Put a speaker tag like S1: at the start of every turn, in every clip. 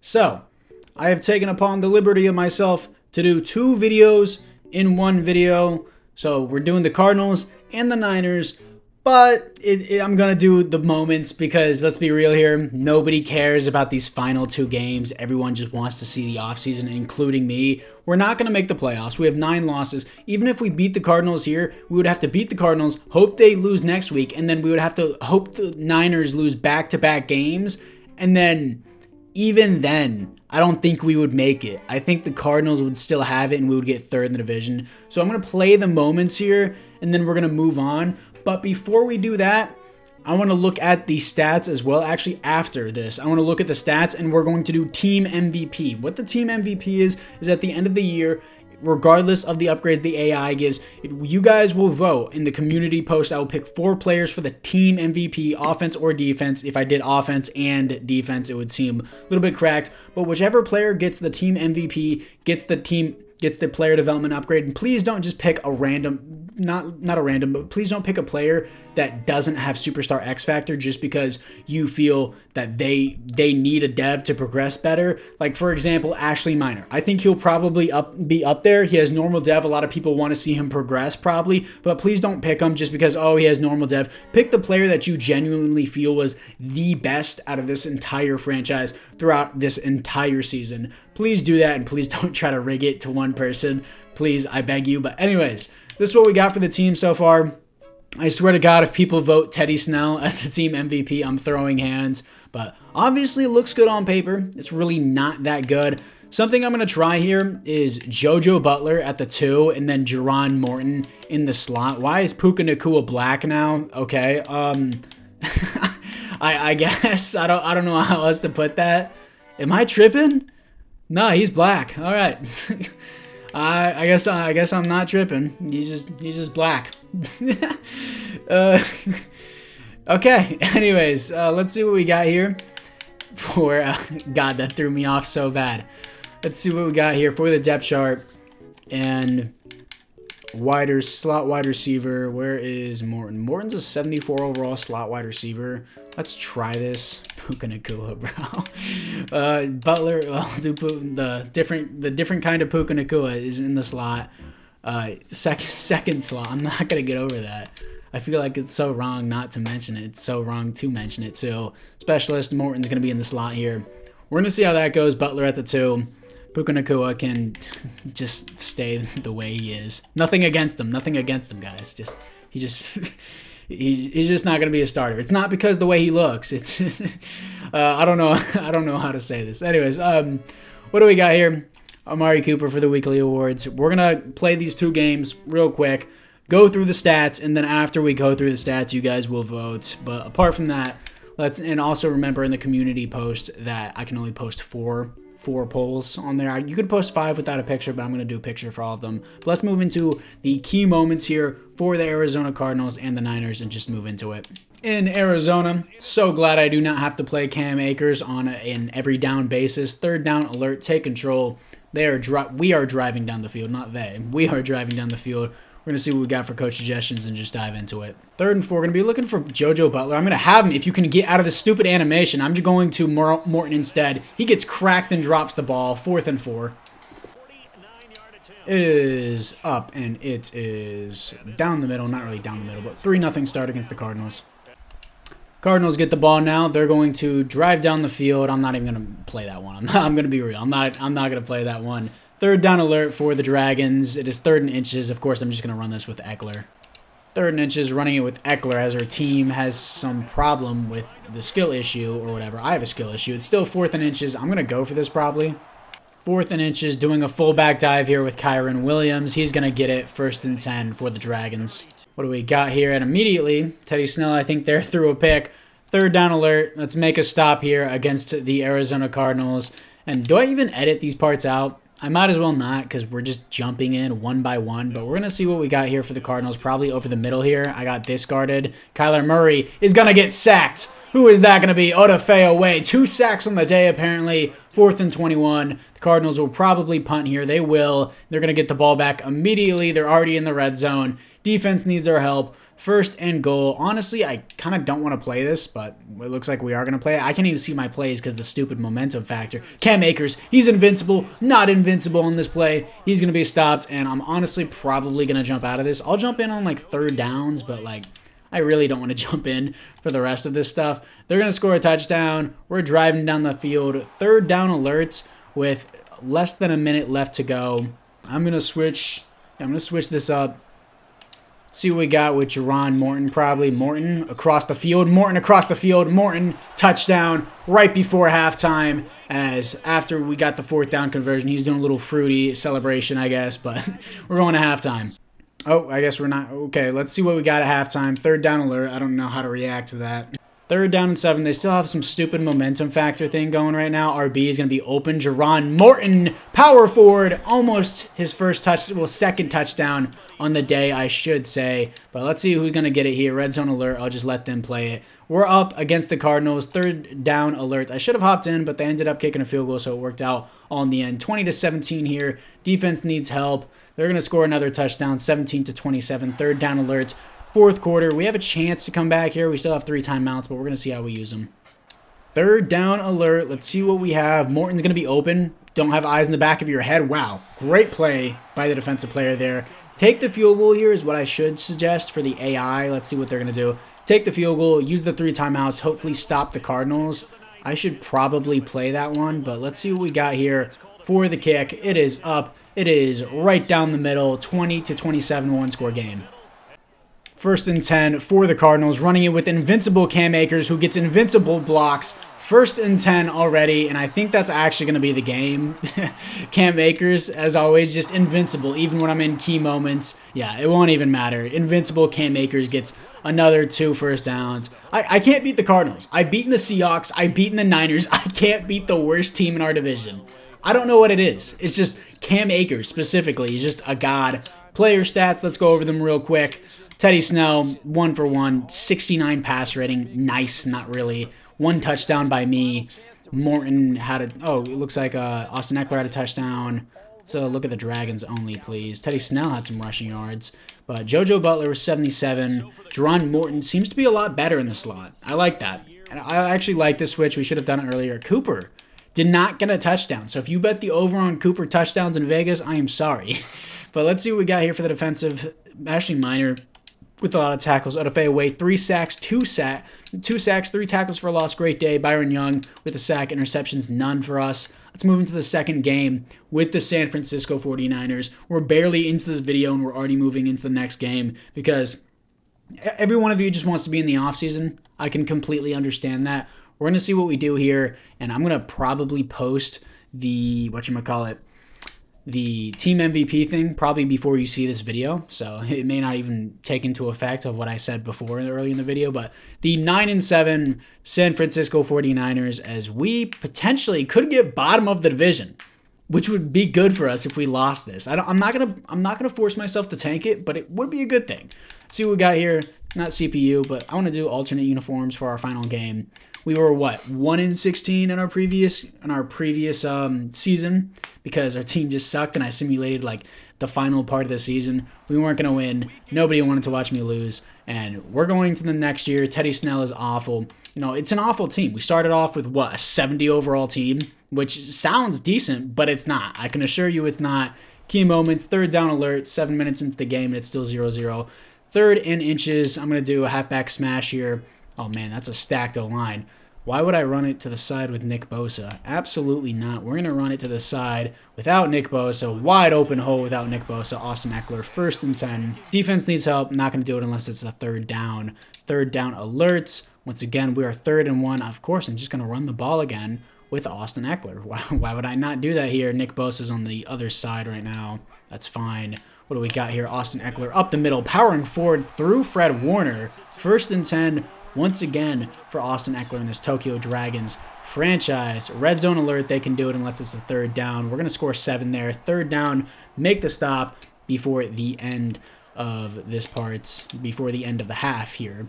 S1: So, I have taken upon the liberty of myself to do 2 videos in 1 video. So, we're doing the Cardinals and the Niners, but I'm going to do the moments because, let's be real here, nobody cares about these final 2 games. Everyone just wants to see the offseason, including me. We're not going to make the playoffs. We have 9 losses. Even if we beat the Cardinals here, we would have to beat the Cardinals, hope they lose next week, and then we would have to hope the Niners lose back-to-back games, and then even then, I don't think we would make it. I think the Cardinals would still have it and we would get 3rd in the division. So I'm going to play the moments here and then we're going to move on. But before we do that, I want to look at the stats as well. Actually, after this, I want to look at the stats and we're going to do team MVP. What the team MVP is at the end of the year, regardless of the upgrades the AI gives, you guys will vote in the community post. I will pick 4 players for the team MVP, offense or defense. If I did offense and defense, it would seem a little bit cracked, but whichever player gets the team MVP gets the player development upgrade. And please don't just pick a random, not a random, but please don't pick a player that doesn't have superstar X factor just because you feel that they need a dev to progress better. Like, for example, Ashley Minor. I think he'll probably be up there. He has normal dev. A lot of people want to see him progress probably, but please don't pick him just because, oh, he has normal dev. Pick the player that you genuinely feel was the best out of this entire franchise throughout this entire season. Please do that, and please don't try to rig it to one person. Please, I beg you. But anyways, this is what we got for the team so far. I swear to God, if people vote Teddy Snell as the team MVP, I'm throwing hands. But obviously, it looks good on paper. It's really not that good. Something I'm going to try here is JoJo Butler at the 2 and then Jerron Morton in the slot. Why is Puka Nacua black now? Okay. I guess. I don't know how else to put that. Am I tripping? No, he's black. All right. I guess I'm not tripping. He's just black. Okay. Anyways, let's see what we got here for God, that threw me off so bad. Let's see what we got here for the depth chart and slot wide receiver. Where is Morton? Morton's a 74 overall slot wide receiver. Let's try this. Puka Nacua, bro. Butler, I'll do the different kind of Puka Nacua is in the slot. Second slot. I'm not gonna get over that. I feel like it's so wrong not to mention it. It's so wrong to mention it too. Specialist Morton's gonna be in the slot here. We're gonna see how that goes. Butler at the 2. Puka Nacua can just stay the way he is. Nothing against him, guys. He's just not going to be a starter. It's not because the way he looks. It's just, I don't know how to say this. Anyways, what do we got here? Amari Cooper for the weekly awards. We're going to play these 2 games real quick, go through the stats, and then after we go through the stats, you guys will vote. But apart from that, and also remember in the community post that I can only post 4 polls on there. You could post 5 without a picture, but I'm going to do a picture for all of them. But let's move into the key moments here for the Arizona Cardinals and the Niners and just move into it. In Arizona, so glad I do not have to play Cam Akers on an every down basis. 3rd down alert, take control. We are driving down the field, not they. We are driving down the field. We're going to see what we got for coach suggestions and just dive into it. 3rd and 4, we're going to be looking for JoJo Butler. I'm going to have him if you can get out of the stupid animation. I'm just going to Morton instead. He gets cracked and drops the ball. 4th and 4. It is up and it is down the middle. Not really down the middle, but 3-0 start against the Cardinals. Cardinals get the ball now. They're going to drive down the field. I'm not even going to play that one. I'm going to be real. I'm not going to play that one. 3rd down alert for the Dragons. It is 3rd and inches. Of course, I'm just going to run this with Eckler. 3rd and inches, running it with Eckler as our team has some problem with the skill issue or whatever. I have a skill issue. It's still 4th and inches. I'm going to go for this probably. 4th and inches, doing a fullback dive here with Kyron Williams. He's going to get it 1st and 10 for the Dragons. What do we got here? And immediately, Teddy Snell, I think they're through a pick. 3rd down alert. Let's make a stop here against the Arizona Cardinals. And do I even edit these parts out? I might as well not because we're just jumping in one by one. But we're going to see what we got here for the Cardinals. Probably over the middle here. I got discarded. Kyler Murray is going to get sacked. Who is that going to be? Odafe away. 2 sacks on the day apparently. 4th and 21. The Cardinals will probably punt here. They will. They're going to get the ball back immediately. They're already in the red zone. Defense needs our help. First and goal. Honestly, I kind of don't want to play this, but it looks like we are going to play it. I can't even see my plays because the stupid momentum factor. Cam Akers, he's invincible, not invincible in this play. He's going to be stopped, and I'm honestly probably going to jump out of this. I'll jump in on like third downs, but like I really don't want to jump in for the rest of this stuff. They're going to score a touchdown. We're driving down the field. Third down alerts with less than a minute left to go. I'm going to switch this up. See what we got with Jerron Morton, probably. Morton across the field. Morton across the field. Morton, touchdown right before halftime. As after we got the fourth down conversion, he's doing a little fruity celebration, I guess. But we're going to halftime. Oh, I guess we're not. Okay, let's see what we got at halftime. Third down alert. I don't know how to react to that. Third down and 7. They still have some stupid momentum factor thing going right now. RB is going to be open. Jerron Morton, power forward. Almost his second touchdown on the day, I should say. But let's see who's going to get it here. Red zone alert. I'll just let them play it. We're up against the Cardinals. Third down alert. I should have hopped in, but they ended up kicking a field goal, so it worked out all in the end. 20-17 here. Defense needs help. They're going to score another touchdown. 17-27. Third down alert. Fourth quarter, we have a chance to come back here. We still have 3 timeouts, but we're going to see how we use them. Third down alert. Let's see what we have. Morton's going to be open. Don't have eyes in the back of your head. Wow. Great play by the defensive player there. Take the field goal here is what I should suggest for the AI. Let's see what they're going to do. Take the field goal. Use the 3 timeouts. Hopefully stop the Cardinals. I should probably play that one, but let's see what we got here for the kick. It is up. It is right down the middle. 20-27 one-score game. First and 10 for the Cardinals, running it with invincible Cam Akers, who gets invincible blocks. First and 10 already, and I think that's actually going to be the game. Cam Akers, as always, just invincible, even when I'm in key moments. Yeah, it won't even matter. Invincible Cam Akers gets another 2 first downs. I can't beat the Cardinals. I've beaten the Seahawks. I've beaten the Niners. I can't beat the worst team in our division. I don't know what it is. It's just Cam Akers specifically. He's just a god. Player stats, let's go over them real quick. Teddy Snell, 1 for 1, 69 pass rating. Nice, not really. 1 touchdown by me. Morton had it looks like Austin Eckler had a touchdown. So look at the Dragons only, please. Teddy Snell had some rushing yards. But JoJo Butler was 77. Jerron Morton seems to be a lot better in the slot. I like that. And I actually like this switch. We should have done it earlier. Cooper did not get a touchdown. So if you bet the over on Cooper touchdowns in Vegas, I am sorry. But let's see what we got here for the defensive. Ashley Minor with a lot of tackles. Odafe away, 3 sacks, 2 sacks, 3 tackles for a loss. Great day. Byron Young with a sack. Interceptions, none for us. Let's move into the second game with the San Francisco 49ers. We're barely into this video and we're already moving into the next game because every one of you just wants to be in the offseason. I can completely understand that. We're going to see what we do here, and I'm going to probably post the, the team MVP thing probably before you see this video, so it may not even take into effect of what I said before early in the video, but the 9-7 San Francisco 49ers, as we potentially could get bottom of the division, which would be good for us if we lost this. I'm not gonna force myself to tank it, but it would be a good thing. Let's see what we got here. Not CPU, but I want to do alternate uniforms for our final game. We were 1-16 in our previous season because our team just sucked and I simulated like the final part of the season. We weren't going to win. Nobody wanted to watch me lose. And we're going to the next year. Teddy Snell is awful. You know, it's an awful team. We started off with a 70 overall team, which sounds decent, but it's not. I can assure you it's not. Key moments, third down alert, 7 minutes into the game and it's still 0-0. Third and inches. I'm going to do a halfback smash here. Oh, man, that's a stacked O-line. Why would I run it to the side with Nick Bosa? Absolutely not. We're going to run it to the side without Nick Bosa. Wide open hole without Nick Bosa. Austin Eckler, first and 10. Defense needs help. Not going to do it unless it's a third down. Third down alerts. Once again, we are 3rd and 1. Of course, I'm just going to run the ball again with Austin Eckler. Why would I not do that here? Nick Bosa's on the other side right now. That's fine. What do we got here? Austin Eckler up the middle, powering forward through Fred Warner. First and 10. Once again for Austin Eckler and this Tokyo Dragons franchise. Red zone alert, they can do it unless it's a third down. We're going to score 7 there. Third down, make the stop before the end of this part, before the end of the half here.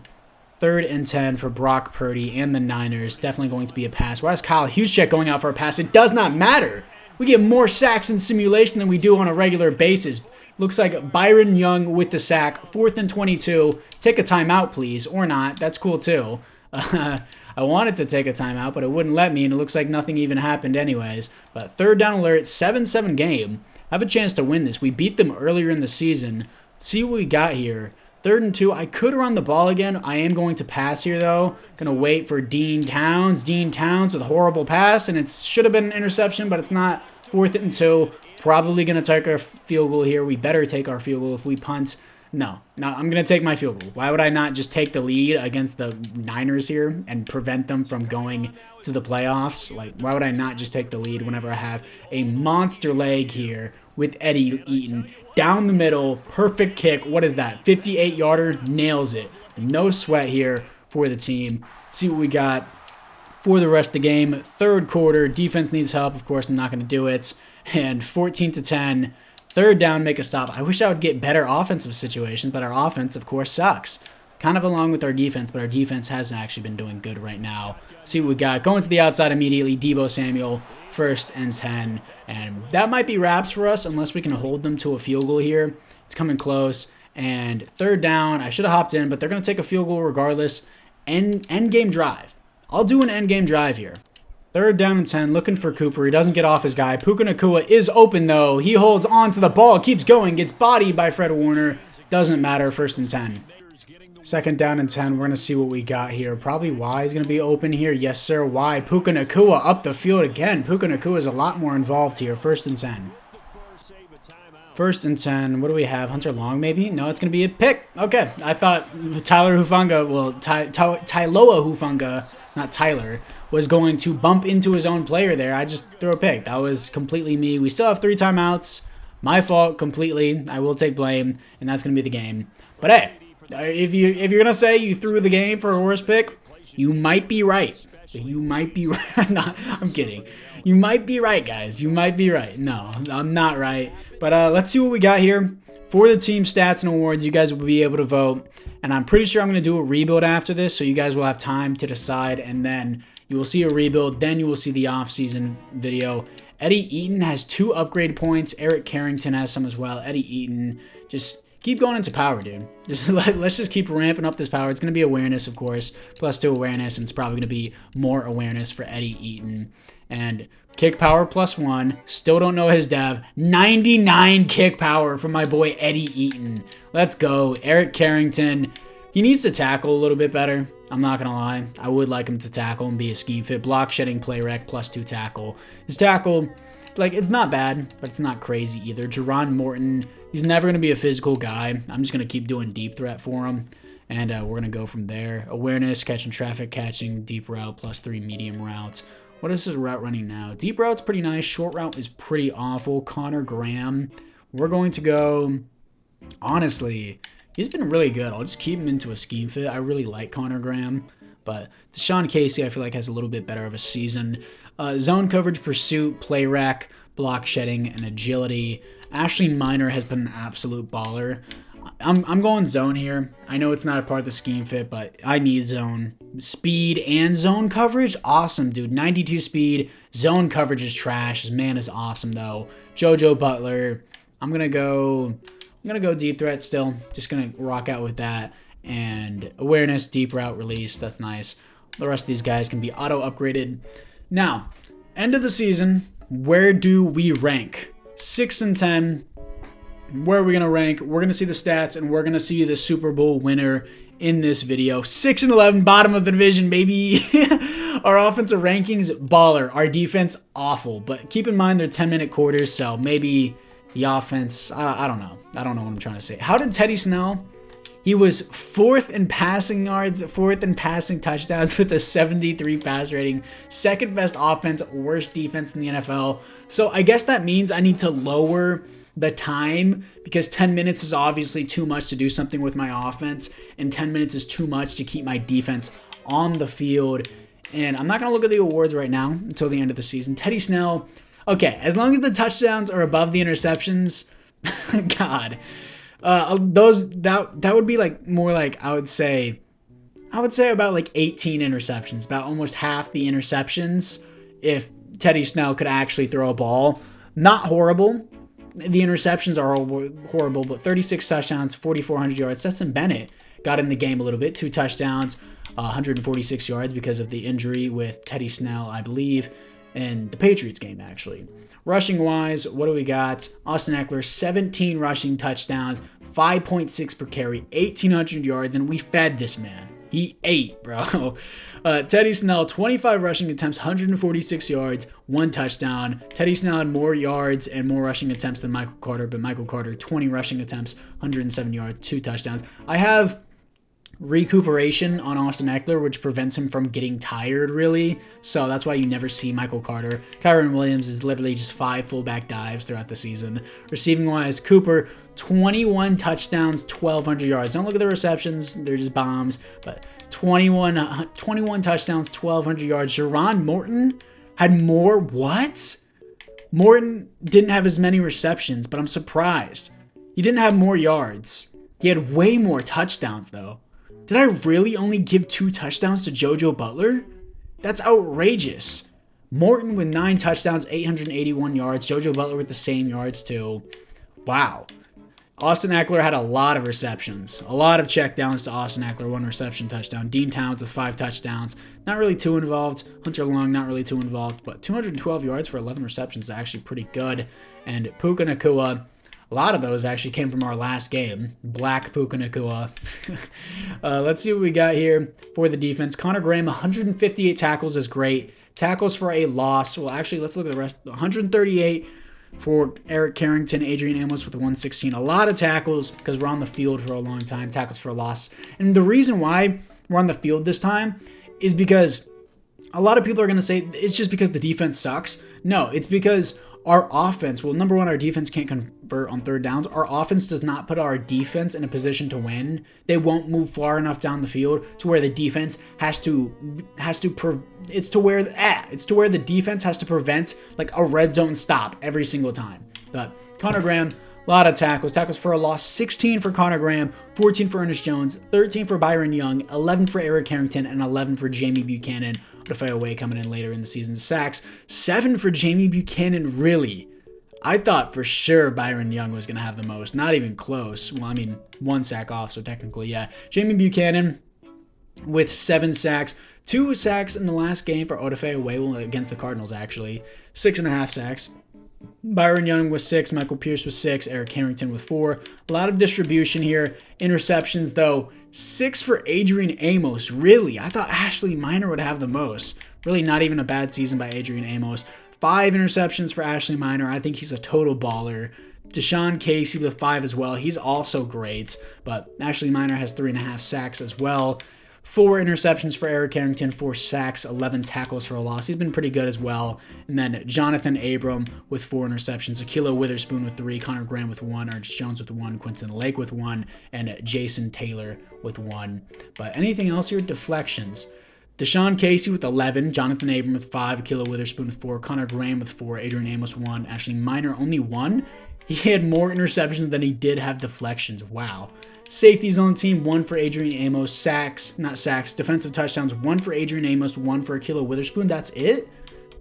S1: 3rd and 10 for Brock Purdy and the Niners. Definitely going to be a pass. Why is Kyle Juszczyk going out for a pass? It does not matter. We get more sacks in simulation than we do on a regular basis. Looks like Byron Young with the sack. 4th and 22. Take a timeout, please. Or not. That's cool, too. I wanted to take a timeout, but it wouldn't let me, and it looks like nothing even happened anyways. But 3rd down alert, 7-7 game. I have a chance to win this. We beat them earlier in the season. Let's see what we got here. 3rd and 2. I could run the ball again. I am going to pass here, though. Going to wait for Dean Towns. Dean Towns with a horrible pass, and it should have been an interception, but it's not. 4th and 2. Probably going to take our field goal here. We better take our field goal if we punt. No, I'm going to take my field goal. Why would I not just take the lead against the Niners here and prevent them from going to the playoffs? Like, why would I not just take the lead whenever I have a monster leg here with Eddie Eaton? Down the middle, perfect kick. What is that? 58-yarder, nails it. No sweat here for the team. Let's see what we got for the rest of the game. 3rd quarter, defense needs help. Of course, I'm not going to do it. And 14-10. 3rd down, make a stop. I wish I would get better offensive situations, but our offense, of course, sucks. Kind of along with our defense, but our defense hasn't actually been doing good right now. Let's see what we got. Going to the outside immediately, Deebo Samuel, 1st and 10. And that might be wraps for us unless we can hold them to a field goal here. It's coming close. And 3rd down, I should have hopped in, but they're going to take a field goal regardless. End game drive. I'll do an end game drive here. 3rd down and 10, looking for Cooper. He doesn't get off his guy. Puka Nacua is open, though. He holds on to the ball, keeps going, gets bodied by Fred Warner. Doesn't matter, 1st and 10. 2nd down and 10, we're going to see what we got here. Probably Y is going to be open here. Yes, sir, Y. Puka Nacua up the field again. Puka Nacua is a lot more involved here. 1st and 10. 1st and 10. What do we have? Hunter Long, maybe? No, it's going to be a pick. Okay, I thought Tyler Hufanga, well, Tailoa Hufanga, not Tyler, was going to bump into his own player there. I just threw a pick. That was completely me. We still have 3 timeouts. My fault completely. I will take blame, and that's going to be the game. But hey, if you're going to say you threw the game for a worse pick, you might be right. You might be right. No, I'm kidding. You might be right, guys. You might be right. No, I'm not right. But let's see what we got here. For the team stats and awards, you guys will be able to vote. And I'm pretty sure I'm going to do a rebuild after this, so you guys will have time to decide, and then you will see a rebuild, then you will see the off-season video. Eddie Eaton has 2 upgrade points. Eric Carrington has some as well. Eddie Eaton, just keep going into power, dude. Let's just keep ramping up this power. It's going to be awareness, of course, +2 awareness, and it's probably going to be more awareness for Eddie Eaton. And kick power +1. Still don't know his dev. 99 kick power from my boy Eddie Eaton. Let's go. Eric Carrington. He needs to tackle a little bit better. I'm not going to lie. I would like him to tackle and be a scheme fit. Block, shedding, play rec, +2 tackle. His tackle, like, it's not bad, but it's not crazy either. Jerron Morton, he's never going to be a physical guy. I'm just going to keep doing deep threat for him. And we're going to go from there. Awareness, catching traffic, catching, deep route, +3 medium routes. What is his route running now? Deep route's pretty nice. Short route is pretty awful. Connor Graham. We're going to go, honestly, he's been really good. I'll just keep him into a scheme fit. I really like Connor Graham. But Deshaun Casey, I feel like, has a little bit better of a season. Zone coverage, pursuit, play rec, block shedding, and agility. Ashley Minor has been an absolute baller. I'm going zone here. I know it's not a part of the scheme fit, but I need zone. Speed and zone coverage? Awesome, dude. 92 speed. Zone coverage is trash. His man is awesome, though. JoJo Butler. I'm going to go deep threat still. Just going to rock out with that. And awareness, deep route, release. That's nice. The rest of these guys can be auto-upgraded. Now, end of the season, where do we rank? 6 and 10. Where are we going to rank? We're going to see the stats, and we're going to see the Super Bowl winner in this video. 6 and 11, bottom of the division, baby. Our offensive rankings, baller. Our defense, awful. But keep in mind, they're 10-minute quarters, so maybe the offense, I don't know. I don't know what I'm trying to say. How did Teddy Snell? He was 4th in passing yards, 4th in passing touchdowns with a 73 pass rating. 2nd best offense, worst defense in the NFL. So I guess that means I need to lower the time, because 10 minutes is obviously too much to do something with my offense, and 10 minutes is too much to keep my defense on the field. And I'm not going to look at the awards right now until the end of the season. Teddy Snell, okay, as long as the touchdowns are above the interceptions, God, that would be like more like, I would say about like 18 interceptions, about almost half the interceptions if Teddy Snell could actually throw a ball. Not horrible. The interceptions are all horrible, but 36 touchdowns, 4,400 yards. Stetson Bennett got in the game a little bit, 2 touchdowns, 146 yards because of the injury with Teddy Snell, I believe, in the Patriots game, actually. Rushing-wise, what do we got? Austin Eckler, 17 rushing touchdowns, 5.6 per carry, 1,800 yards, and we fed this man. He ate, bro. Teddy Snell, 25 rushing attempts, 146 yards, 1 touchdown. Teddy Snell had more yards and more rushing attempts than Michael Carter, but Michael Carter, 20 rushing attempts, 107 yards, 2 touchdowns. I have recuperation on Austin Eckler, which prevents him from getting tired, really. So that's why you never see Michael Carter. Kyron Williams is literally just 5 fullback dives throughout the season. Receiving-wise, Cooper, 21 touchdowns, 1,200 yards. Don't look at the receptions. They're just bombs. But 21 touchdowns, 1,200 yards. Jerron Morton had more. What? Morton didn't have as many receptions, but I'm surprised. He didn't have more yards. He had way more touchdowns, though. Did I really only give 2 touchdowns to JoJo Butler? That's outrageous. Morton with 9 touchdowns, 881 yards. JoJo Butler with the same yards, too. Wow. Austin Eckler had a lot of receptions. A lot of checkdowns to Austin Eckler, 1 reception touchdown. Dean Towns with 5 touchdowns. Not really too involved. Hunter Long, not really too involved. But 212 yards for 11 receptions is actually pretty good. And Puka Nacua, a lot of those actually came from our last game. Black Puka Nacua. Let's see what we got here for the defense. Connor Graham, 158 tackles is great. Tackles for a loss. Well, actually, let's look at the rest. 138 for Eric Carrington, Adrian Amos with 116. A lot of tackles because we're on the field for a long time. Tackles for a loss. And the reason why we're on the field this time is because a lot of people are going to say it's just because the defense sucks. No, it's because our offense, well, number one, our defense can't convert on 3rd downs. Our offense does not put our defense in a position to win. They won't move far enough down the field to where the defense it's to where the defense has to prevent like a red zone stop every single time. But Connor Graham, a lot of tackles for a loss, 16 for Connor Graham, 14 for Ernest Jones, 13 for Byron Young, 11 for Eric Carrington, and 11 for Jamie Buchanan. Odafe coming in later in the season. Sacks, 7 for Jamie Buchanan, really. I thought for sure Byron Young was going to have the most. Not even close. Well, I mean, 1 sack off, so technically, yeah. Jamie Buchanan with 7 sacks. 2 sacks in the last game for Odafe against the Cardinals, actually. 6.5 sacks. Byron Young with 6, Michael Pierce with 6, Eric Harrington with 4. A lot of distribution here. Interceptions, though, 6 for Adrian Amos. Really? I thought Ashley Minor would have the most. Really not even a bad season by Adrian Amos. 5 interceptions for Ashley Minor. I think he's a total baller. Deshaun Casey with 5 as well. He's also great, but Ashley Minor has 3.5 sacks as well. 4 interceptions for Eric Carrington, 4 sacks, 11 tackles for a loss. He's been pretty good as well. And then Jonathan Abram with 4 interceptions, Akilo Witherspoon with 3, Connor Graham with 1, Ernest Jones with 1, Quinton Lake with 1, and Jason Taylor with 1. But anything else here? Deflections. Deshaun Casey with 11, Jonathan Abram with 5, Akilo Witherspoon with 4, Connor Graham with 4, Adrian Amos 1, Ashley Minor only 1. He had more interceptions than he did have deflections. Wow. Safeties on the team, 1 for Adrian Amos. Defensive touchdowns, 1 for Adrian Amos, 1 for Akilo Witherspoon. That's it?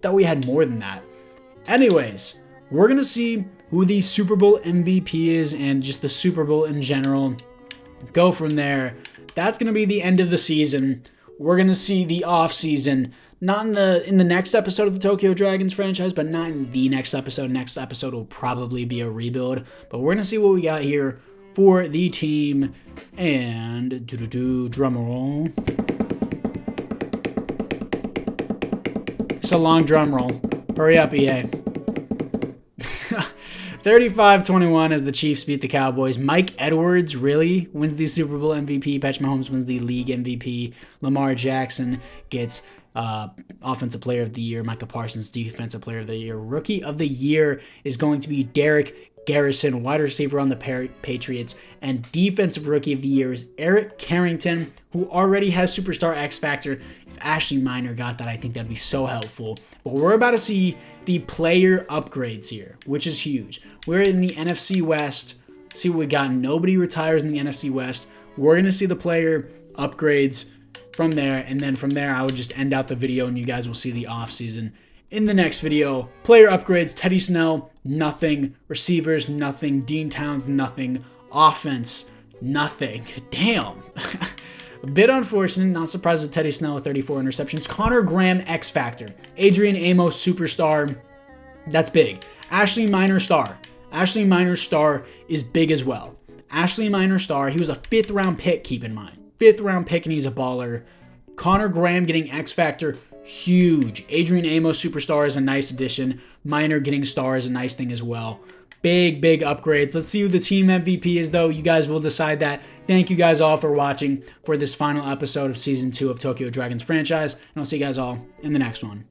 S1: Thought we had more than that. Anyways, we're going to see who the Super Bowl MVP is and just the Super Bowl in general. Go from there. That's going to be the end of the season. We're going to see the offseason. Not in the next episode of the Tokyo Dragons franchise, but not in the next episode. Next episode will probably be a rebuild. But we're going to see what we got here for the team, and drum roll. It's a long drum roll. Hurry up, EA. 35-21 as the Chiefs beat the Cowboys. Mike Edwards really wins the Super Bowl MVP. Patrick Mahomes wins the league MVP. Lamar Jackson gets Offensive Player of the Year. Micah Parsons, Defensive Player of the Year. Rookie of the Year is going to be Derek Garrison, wide receiver on the Patriots, and Defensive Rookie of the Year is Eric Carrington, who already has Superstar X Factor. If Ashley Minor got that, I think that'd be so helpful. But we're about to see the player upgrades here, which is huge. We're in the NFC West. See what we got. Nobody retires in the NFC West. We're going to see the player upgrades from there, and then from there, I would just end out the video, and you guys will see the offseason in the next video. Player upgrades, Teddy Snell, nothing. Receivers, nothing. Dean Towns, nothing. Offense, nothing. Damn. A bit unfortunate, not surprised with Teddy Snell with 34 interceptions. Connor Graham, X Factor. Adrian Amos, superstar. That's big. Ashley Minor, star. Ashley Minor, star is big as well. Ashley Minor, star. He was a 5th round pick, keep in mind. 5th round pick, and he's a baller. Connor Graham getting X Factor, huge. Adrian Amos, superstar, is a nice addition. Minor getting star is a nice thing as well. Big upgrades. Let's see who the team MVP is, though. You guys will decide that. Thank you guys all for watching for this final episode of Season 2 of Tokyo Dragons franchise, and I'll see you guys all in the next one.